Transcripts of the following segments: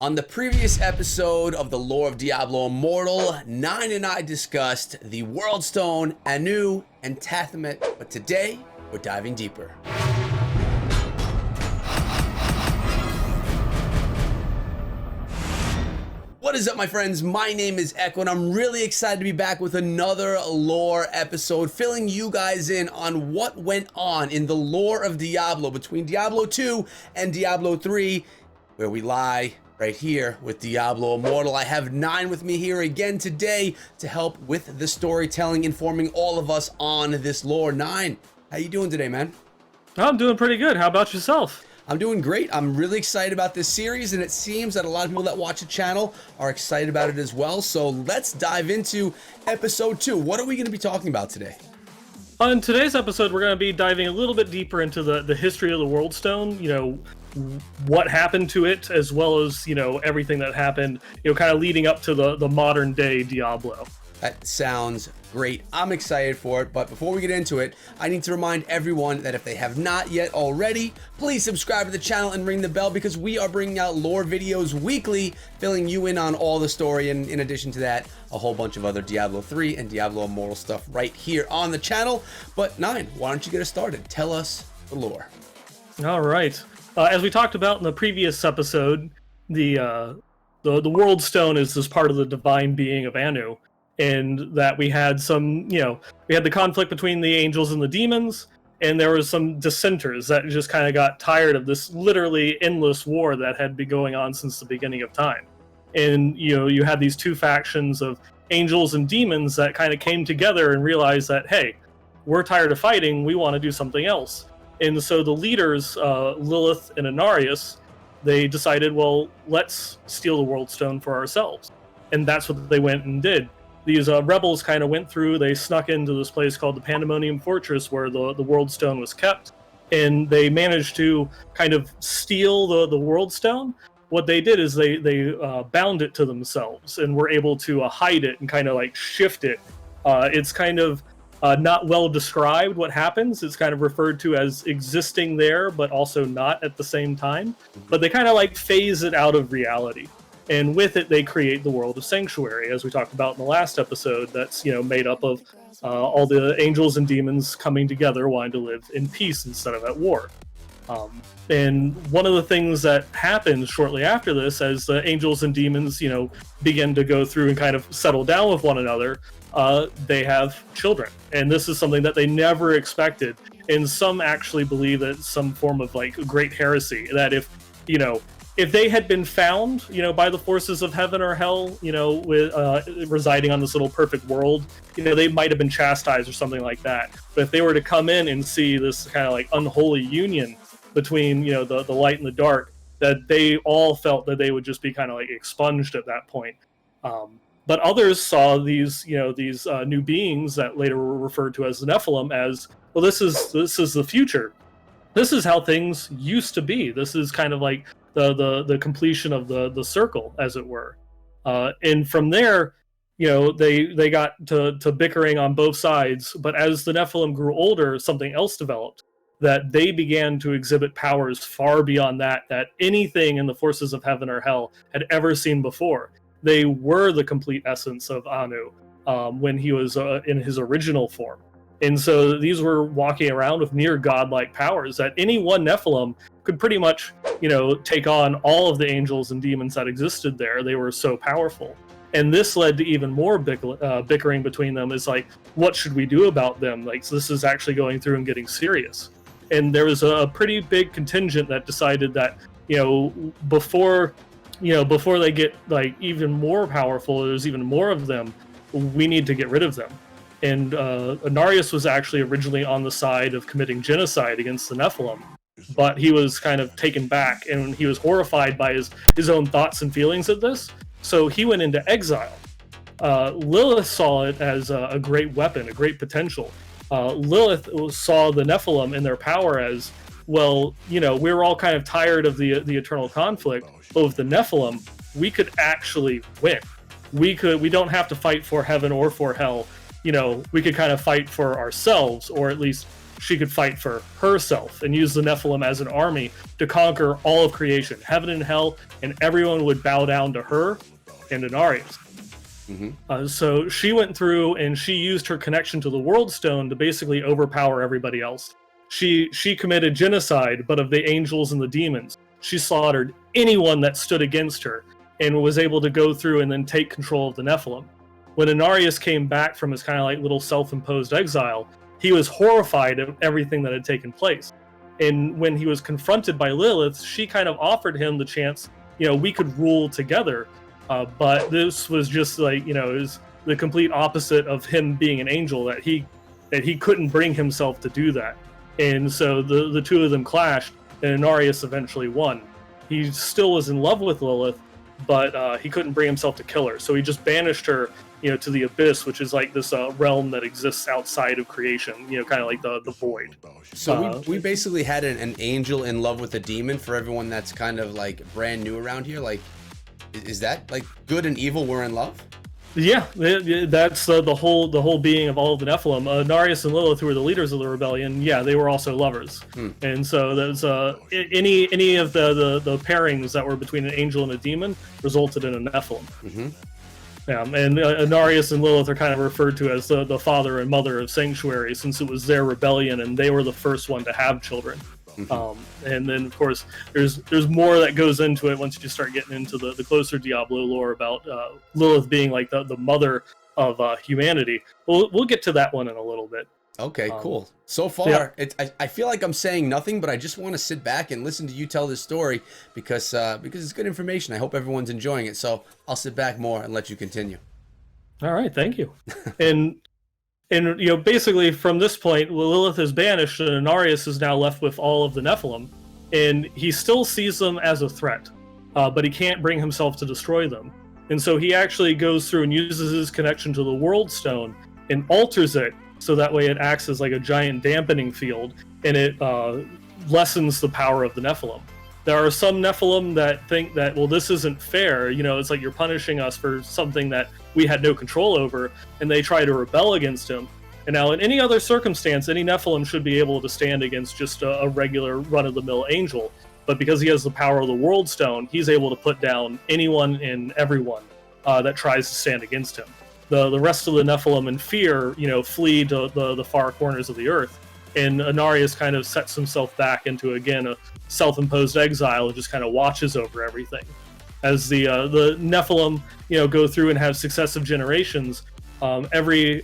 On the previous episode of the lore of Diablo Immortal, Nein and I discussed the World Stone, Anu, and Tathamet, but today we're diving deeper. What is up, my friends? My name is Echo, and I'm really excited to be back with another lore episode, filling you guys in on what went on in the lore of Diablo between Diablo 2 and Diablo 3, where we lie right here with Diablo Immortal. I have Nein with me here again today to help with the storytelling, informing all of us on this lore. Nein, how you doing today, man? I'm doing pretty good. How about yourself? I'm doing great. I'm really excited about this series, and it seems that a lot of people that watch the channel are excited about it as well. So let's dive into episode 2. What are we going to be talking about today? On today's episode, we're going to be diving a little bit deeper into the history of the World Stone, what happened to it, as well as, everything that happened, kind of leading up to the modern day Diablo. That sounds great. I'm excited for it, but before we get into it, I need to remind everyone that if they have not yet already, please subscribe to the channel and ring the bell, because we are bringing out lore videos weekly, filling you in on all the story, and in addition to that, a whole bunch of other Diablo 3 and Diablo Immortal stuff right here on the channel. But Nein, why don't you get us started? Tell us the lore. All right. As we talked about in the previous episode, the World Stone is this part of the divine being of Anu, and that we had some, we had the conflict between the angels and the demons, and there was some dissenters that just kind of got tired of this literally endless war that had been going on since the beginning of time. And, you had these two factions of angels and demons that kind of came together and realized that, hey, we're tired of fighting, we want to do something else. And so the leaders, Lilith and Inarius, they decided, well, let's steal the World Stone for ourselves. And that's what they went and did. These rebels kind of went through, they snuck into this place called the Pandemonium Fortress where the World Stone was kept. And they managed to kind of steal the World Stone. What they did is they bound it to themselves and were able to hide it and kind of like shift it. It's kind of not well described what happens. It's kind of referred to as existing there, but also not at the same time. But they kind of like phase it out of reality. And with it, they create the world of Sanctuary, as we talked about in the last episode, that's, made up of all the angels and demons coming together, wanting to live in peace instead of at war. And one of the things that happens shortly after this, as the angels and demons, begin to go through and kind of settle down with one another, they have children. And this is something that they never expected. And some actually believe that it's some form of like great heresy, that if they had been found, by the forces of heaven or hell, with residing on this little perfect world, they might have been chastised or something like that. But if they were to come in and see this kind of like unholy union between, the light and the dark, that they all felt that they would just be kind of like expunged at that point. But others saw these, these new beings that later were referred to as the Nephilim as, well, this is the future. This is how things used to be. This is kind of like the completion of the circle, as it were. And from there, they got to bickering on both sides. But as the Nephilim grew older, something else developed, that they began to exhibit powers far beyond that anything in the forces of heaven or hell had ever seen before. They were the complete essence of Anu when he was in his original form. And so these were walking around with near godlike powers that any one Nephilim could pretty much, take on all of the angels and demons that existed there. They were so powerful. And this led to even more bickering between them. Is like, what should we do about them? Like, so this is actually going through and getting serious. And there was a pretty big contingent that decided that, before they get like even more powerful, there's even more of them, we need to get rid of them. And Inarius was actually originally on the side of committing genocide against the Nephilim, but he was kind of taken back, and he was horrified by his own thoughts and feelings of this, so he went into exile. Lilith saw it as a great weapon, a great potential. Lilith saw the Nephilim and their power as, well, we were all kind of tired of the eternal conflict, but with the Nephilim, we could actually win. We don't have to fight for heaven or for hell. We could kind of fight for ourselves, or at least she could fight for herself and use the Nephilim as an army to conquer all of creation, heaven and hell, and everyone would bow down to her and Inarius. So she went through and she used her connection to the World Stone to basically overpower everybody else. She committed genocide, but of the angels and the demons. She slaughtered anyone that stood against her and was able to go through and then take control of the Nephilim. When Inarius came back from his kind of like little self-imposed exile, he was horrified at everything that had taken place. And when he was confronted by Lilith, she kind of offered him the chance, we could rule together. But this was just like, it was the complete opposite of him being an angel, that he couldn't bring himself to do that. And so the two of them clashed, and Inarius eventually won. He still was in love with Lilith, but he couldn't bring himself to kill her. So he just banished her, to the abyss, which is like this realm that exists outside of creation, kind of like the void. So we basically had an angel in love with a demon for everyone that's kind of like brand new around here. Like, is that like good and evil were in love? Yeah, that's the whole being of all of the Nephilim. Inarius and Lilith, who were the leaders of the rebellion, they were also lovers. And so there's any of the pairings that were between an angel and a demon resulted in a Nephilim. And Inarius and Lilith are kind of referred to as the father and mother of Sanctuary, since it was their rebellion and they were the first one to have children. And then, of course, there's more that goes into it once you start getting into the closer Diablo lore about Lilith being like the mother of humanity. We'll get to that one in a little bit. Okay, cool. So far, I feel like I'm saying nothing, but I just want to sit back and listen to you tell this story because it's good information. I hope everyone's enjoying it. So I'll sit back more and let you continue. All right, thank you. And basically from this point, Lilith is banished, and Inarius is now left with all of the Nephilim, and he still sees them as a threat, but he can't bring himself to destroy them. And so he actually goes through and uses his connection to the World Stone and alters it so that way it acts as like a giant dampening field, and it lessens the power of the Nephilim. There are some Nephilim that think that, well, this isn't fair, it's like you're punishing us for something that we had no control over, and they try to rebel against him. And now in any other circumstance, any Nephilim should be able to stand against just a regular run-of-the-mill angel. But because he has the power of the World Stone, he's able to put down anyone and everyone that tries to stand against him. The rest of the Nephilim in fear, flee to the far corners of the earth. And Inarius kind of sets himself back into, again, a self-imposed exile and just kind of watches over everything. As the Nephilim, go through and have successive generations, every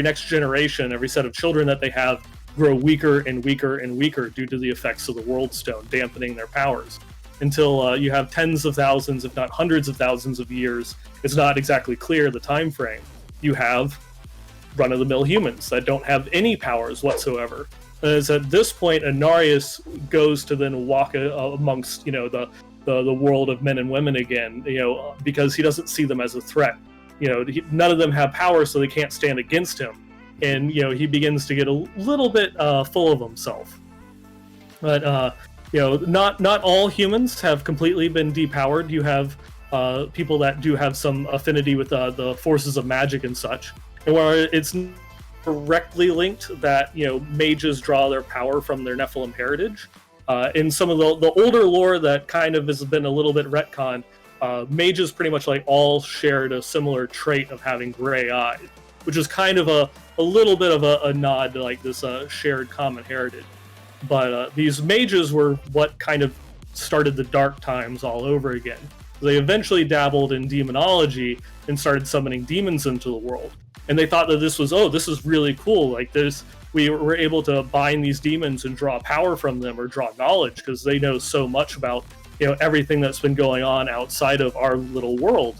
next generation, every set of children that they have grow weaker and weaker and weaker due to the effects of the World Stone, dampening their powers, until you have tens of thousands, if not hundreds of thousands of years. It's not exactly clear the time frame. You have run-of-the-mill humans that don't have any powers whatsoever. And it's at this point Inarius goes to then walk amongst the world of men and women again, because he doesn't see them as a threat. None of them have power, so they can't stand against him. And he begins to get a little bit full of himself. But not all humans have completely been depowered. You have people that do have some affinity with the forces of magic and such. And where it's directly linked that mages draw their power from their Nephilim heritage. In some of the older lore that kind of has been a little bit retconned, mages pretty much like all shared a similar trait of having gray eyes, which is kind of a little bit of a nod to like this shared common heritage. But these mages were what kind of started the dark times all over again. They eventually dabbled in demonology and started summoning demons into the world. And they thought that this is really cool. Like we were able to bind these demons and draw power from them or draw knowledge because they know so much about everything that's been going on outside of our little world.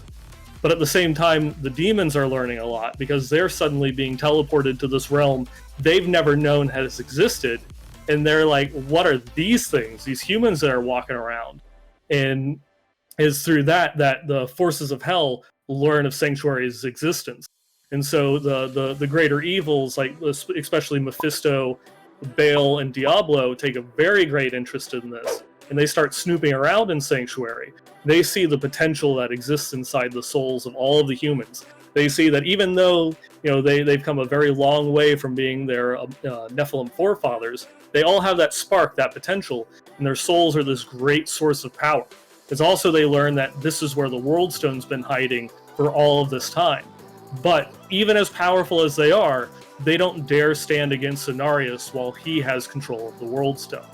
But at the same time, the demons are learning a lot because they're suddenly being teleported to this realm they've never known has existed. And they're like, what are these things? These humans that are walking around. And it's through that the forces of hell learn of Sanctuary's existence. And so the greater evils, like especially Mephisto, Baal, and Diablo, take a very great interest in this. And they start snooping around in Sanctuary. They see the potential that exists inside the souls of all of the humans. They see that even though they've come a very long way from being their Nephilim forefathers, they all have that spark, that potential, and their souls are this great source of power. It's also they learn that this is where the World Stone's been hiding for all of this time. But even as powerful as they are, they don't dare stand against Cenarius while he has control of the World Stone.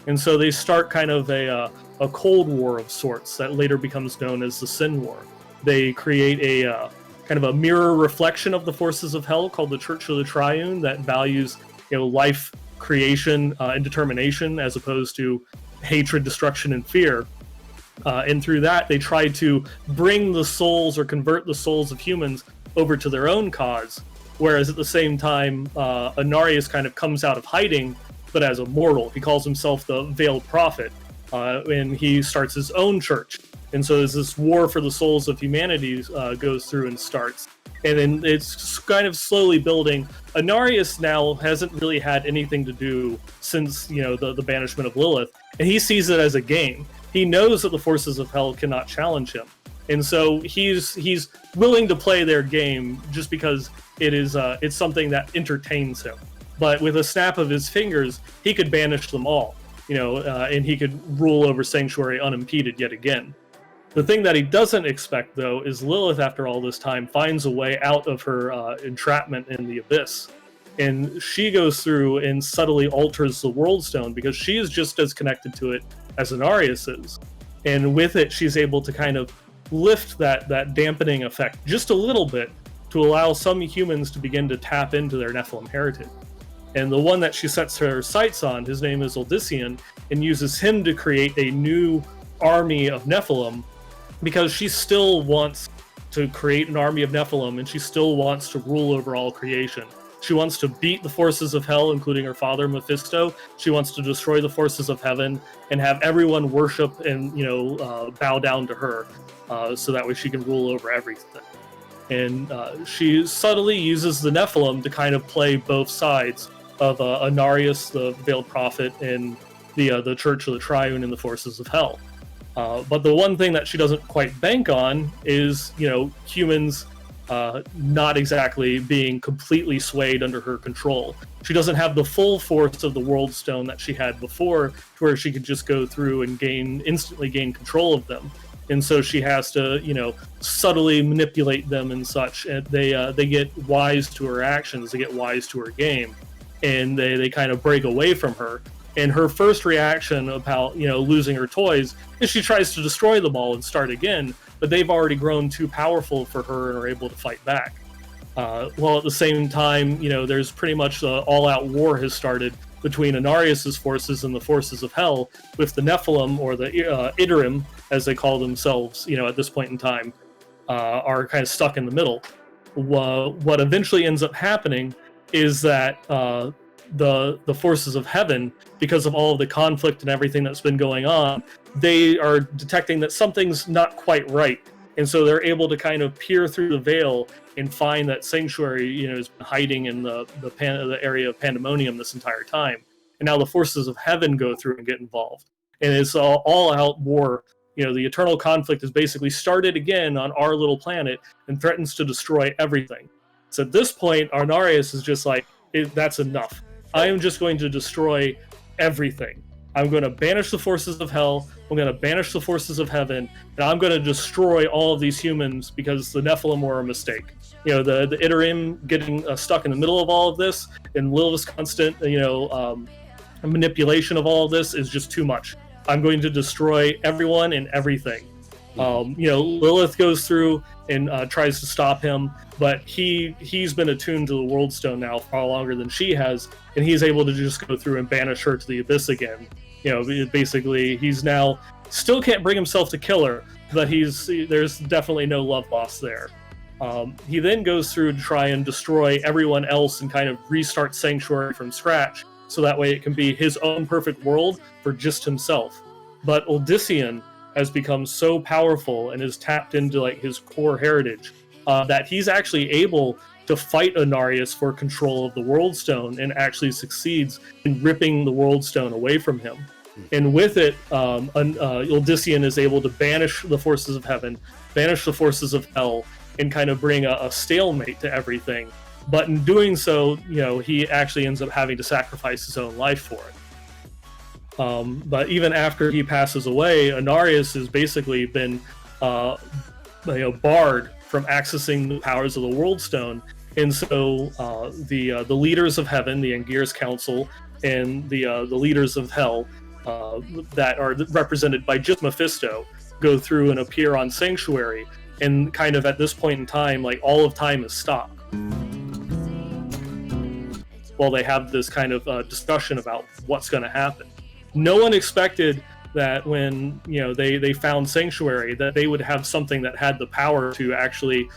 And so they start kind of a Cold War of sorts that later becomes known as the Sin War. They create a kind of a mirror reflection of the forces of hell called the Church of the Triune that values life, creation, and determination as opposed to hatred, destruction, and fear. And through that, they try to bring the souls or convert the souls of humans over to their own cause. Whereas at the same time, Anarius kind of comes out of hiding, but as a mortal. He calls himself the Veiled Prophet, and he starts his own church. And so as this war for the souls of humanity goes through and starts. And then it's kind of slowly building. Anarius now hasn't really had anything to do since, the banishment of Lilith. And he sees it as a game. He knows that the forces of hell cannot challenge him. And so he's willing to play their game just because it's something that entertains him. But with a snap of his fingers, he could banish them all, and he could rule over Sanctuary unimpeded yet again. The thing that he doesn't expect, though, is Lilith, after all this time, finds a way out of her entrapment in the Abyss. And she goes through and subtly alters the World Stone because she is just as connected to it as Anarius is. And with it, she's able to kind of lift that dampening effect just a little bit to allow some humans to begin to tap into their Nephilim heritage. And the one that she sets her sights on, his name is Odyssean, and uses him to create a new army of Nephilim because she still wants to create an army of Nephilim and she still wants to rule over all creation. She wants to beat the forces of hell, including her father, Mephisto. She wants to destroy the forces of heaven and have everyone worship and, bow down to her so that way she can rule over everything. And she subtly uses the Nephilim to kind of play both sides of Anarius, the Veiled Prophet, and the Church of the Triune and the forces of hell. But the one thing that she doesn't quite bank on is, humans not exactly being completely swayed under her control. She doesn't have the full force of the World Stone that she had before, to where she could just go through and instantly gain control of them. And so she has to, subtly manipulate them and such. And they get wise to her actions, they get wise to her game, and they kind of break away from her. And her first reaction about, losing her toys is she tries to destroy them all and start again, but they've already grown too powerful for her and are able to fight back. While at the same time, there's pretty much the all-out war has started between Anarius's forces and the forces of hell, with the Nephilim, or the Iterim, as they call themselves, at this point in time, are kind of stuck in the middle. What eventually ends up happening is that the forces of heaven, because of all of the conflict and everything that's been going on, they are detecting that something's not quite right. And so they're able to kind of peer through the veil and find that Sanctuary, has been hiding in the area of Pandemonium this entire time. And now the forces of heaven go through and get involved. And it's all-out war. The eternal conflict has basically started again on our little planet and threatens to destroy everything. So at this point, Arnarius is just like, that's enough. I am just going to destroy everything. I'm going to banish the forces of hell, I'm going to banish the forces of heaven, and I'm going to destroy all of these humans because the Nephilim were a mistake. The Iterim getting stuck in the middle of all of this, and Lilith's constant, manipulation of all of this is just too much. I'm going to destroy everyone and everything. Lilith goes through and tries to stop him, but he's been attuned to the World Stone now far longer than she has, and he's able to just go through and banish her to the Abyss again. Basically, he's now still can't bring himself to kill her, but there's definitely no love lost there. He then goes through to try and destroy everyone else and kind of restart Sanctuary from scratch, so that way it can be his own perfect world for just himself. But Odyssean has become so powerful and has tapped into his core heritage that he's actually able to fight Anarius for control of the World Stone, and actually succeeds in ripping the World Stone away from him. And with it, Odyssean is able to banish the forces of heaven, banish the forces of hell, and kind of bring a stalemate to everything. But in doing so, he actually ends up having to sacrifice his own life for it. But even after he passes away, Inarius has basically been barred from accessing the powers of the World Stone. And so the leaders of heaven, the Angir's Council, and the leaders of hell that are represented by just Mephisto go through and appear on Sanctuary. And kind of at this point in time, like, all of time is stopped while they have this kind of discussion about what's going to happen. No one expected that when they found Sanctuary, that they would have something that had the power to actually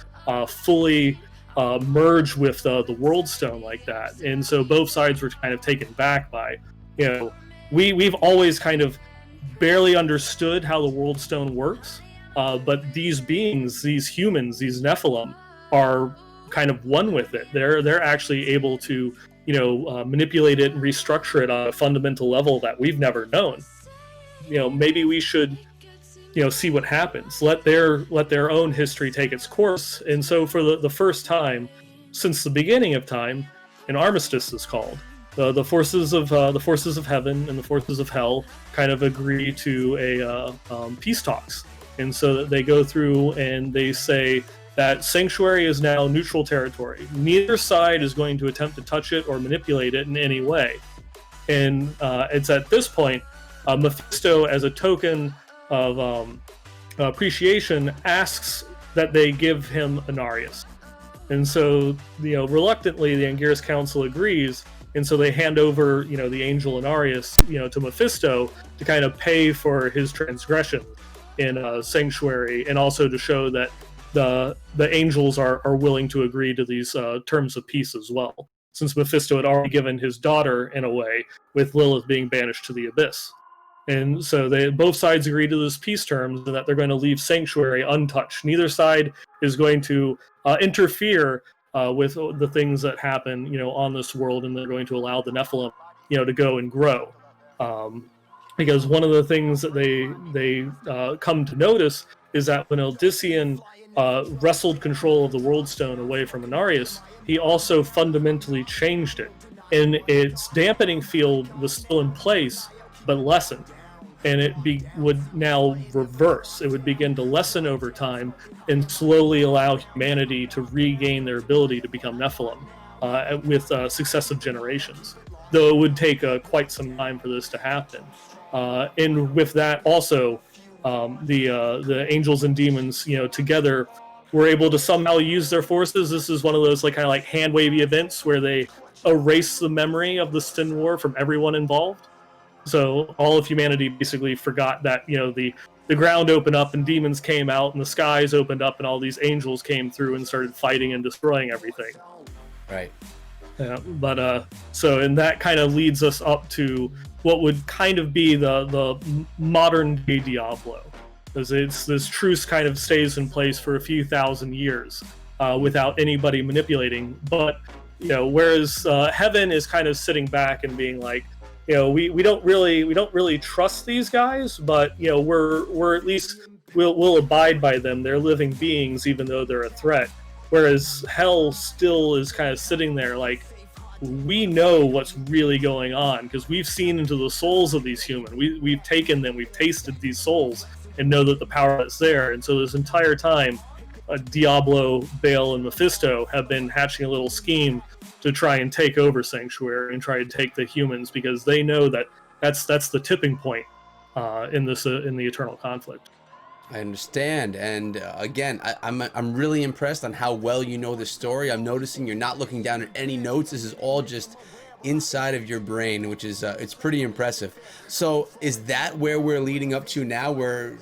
fully merge with the World Stone like that. And so both sides were kind of taken back by, we've always kind of barely understood how the World Stone works, but these beings, these humans, these Nephilim, are kind of one with it. They're actually able to manipulate it and restructure it on a fundamental level that we've never known. Maybe we should see what happens, let their own history take its course. And so for the first time since the beginning of time, an armistice is called. The forces of heaven and the forces of hell kind of agree to a peace talks. And so they go through and they say that Sanctuary is now neutral territory. Neither side is going to attempt to touch it or manipulate it in any way. And it's at this point, Mephisto, as a token of appreciation, asks that they give him Inarius. And so, reluctantly, the Angir's Council agrees, and so they hand over, the angel Inarius, to Mephisto to kind of pay for his transgression in Sanctuary, and also to show that the angels are willing to agree to these terms of peace as well, since Mephisto had already given his daughter in a way, with Lilith being banished to the abyss. And so both sides agree to this peace terms, and that they're going to leave Sanctuary untouched. Neither side is going to interfere with the things that happen, on this world, and they're going to allow the Nephilim, to go and grow. Because one of the things that they come to notice is that when Odyssean wrestled control of the World Stone away from Inarius, he also fundamentally changed it. And its dampening field was still in place, but lessened. And it would now reverse. It would begin to lessen over time and slowly allow humanity to regain their ability to become Nephilim with successive generations. Though it would take quite some time for this to happen. And with that also, the angels and demons, together were able to somehow use their forces. This is one of those kind of hand wavy events where they erase the memory of the Sin War from everyone involved. So all of humanity basically forgot that, the ground opened up and demons came out and the skies opened up and all these angels came through and started fighting and destroying everything. Right. Yeah, but and that kind of leads us up to what would kind of be the modern day Diablo. Because this truce kind of stays in place for a few thousand years without anybody manipulating. But, whereas heaven is kind of sitting back and being like, we don't really trust these guys, but we're at least we'll abide by them. They're living beings, even though they're a threat. Whereas hell still is kind of sitting there like, we know what's really going on because we've seen into the souls of these humans. We've taken them, we've tasted these souls, and know that the power is there. And so this entire time, Diablo, Baal, and Mephisto have been hatching a little scheme to try and take over Sanctuary and try and take the humans, because they know that that's the tipping point in the eternal conflict. I understand, and again, I'm really impressed on how well you know the story. I'm noticing you're not looking down at any notes. This is all just inside of your brain, which is it's pretty impressive. So, is that where we're leading up to now, where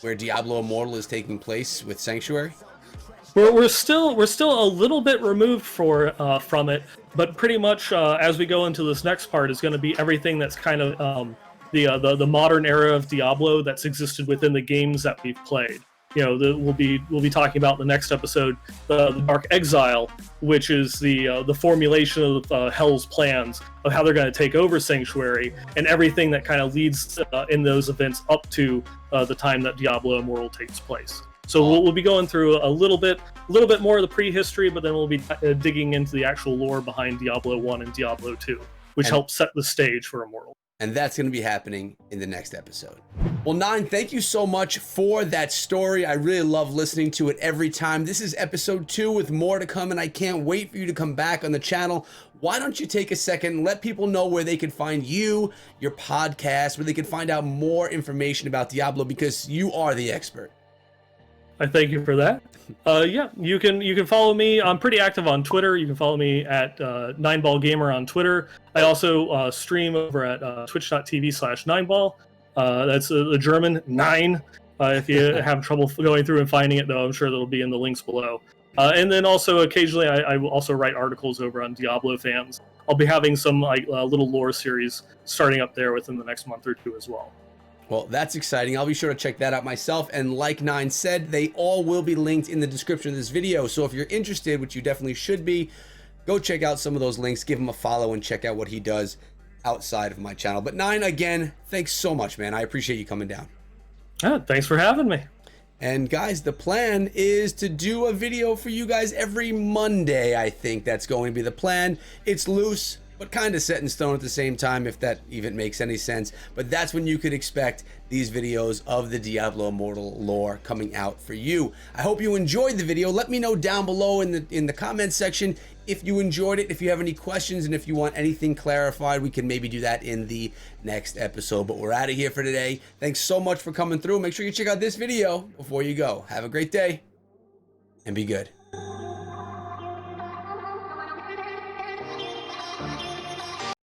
Diablo Immortal is taking place with Sanctuary? We're still a little bit removed from it, but pretty much as we go into this next part is going to be everything that's kind of the modern era of Diablo that's existed within the games that we've played. We'll be talking about in the next episode the Dark Exile, which is the formulation of Hell's plans of how they're going to take over Sanctuary, and everything that kind of leads in those events up to the time that Diablo Immortal takes place. So we'll be going through a little bit more of the prehistory, but then we'll be digging into the actual lore behind Diablo 1 and Diablo 2, which helps set the stage for Immortal. And that's going to be happening in the next episode. Well, Nein, thank you so much for that story. I really love listening to it every time. This is episode 2 with more to come, and I can't wait for you to come back on the channel. Why don't you take a second and let people know where they can find you, your podcast, where they can find out more information about Diablo, because you are the expert. I thank you for that. Yeah, you can follow me. I'm pretty active on Twitter. You can follow me at NineBallGamer on Twitter. I also stream over at twitch.tv/9ball. That's the German Nein. If you have trouble going through and finding it, though, I'm sure that'll be in the links below. And then also occasionally I will also write articles over on Diablo fans. I'll be having some little lore series starting up there within the next month or two as well. Well, that's exciting. I'll be sure to check that out myself. And like Nein said, they all will be linked in the description of this video. So if you're interested, which you definitely should be, go check out some of those links, give him a follow, and check out what he does outside of my channel. But Nein, again, thanks so much, man. I appreciate you coming down. Thanks for having me. And guys, the plan is to do a video for you guys every Monday. I think that's going to be the plan. It's loose, but kind of set in stone at the same time, if that even makes any sense. But that's when you could expect these videos of the Diablo Immortal lore coming out for you. I hope you enjoyed the video. Let me know down below in the comments section if you enjoyed it, if you have any questions, and if you want anything clarified. We can maybe do that in the next episode. But we're out of here for today. Thanks so much for coming through. Make sure you check out this video before you go. Have a great day and be good.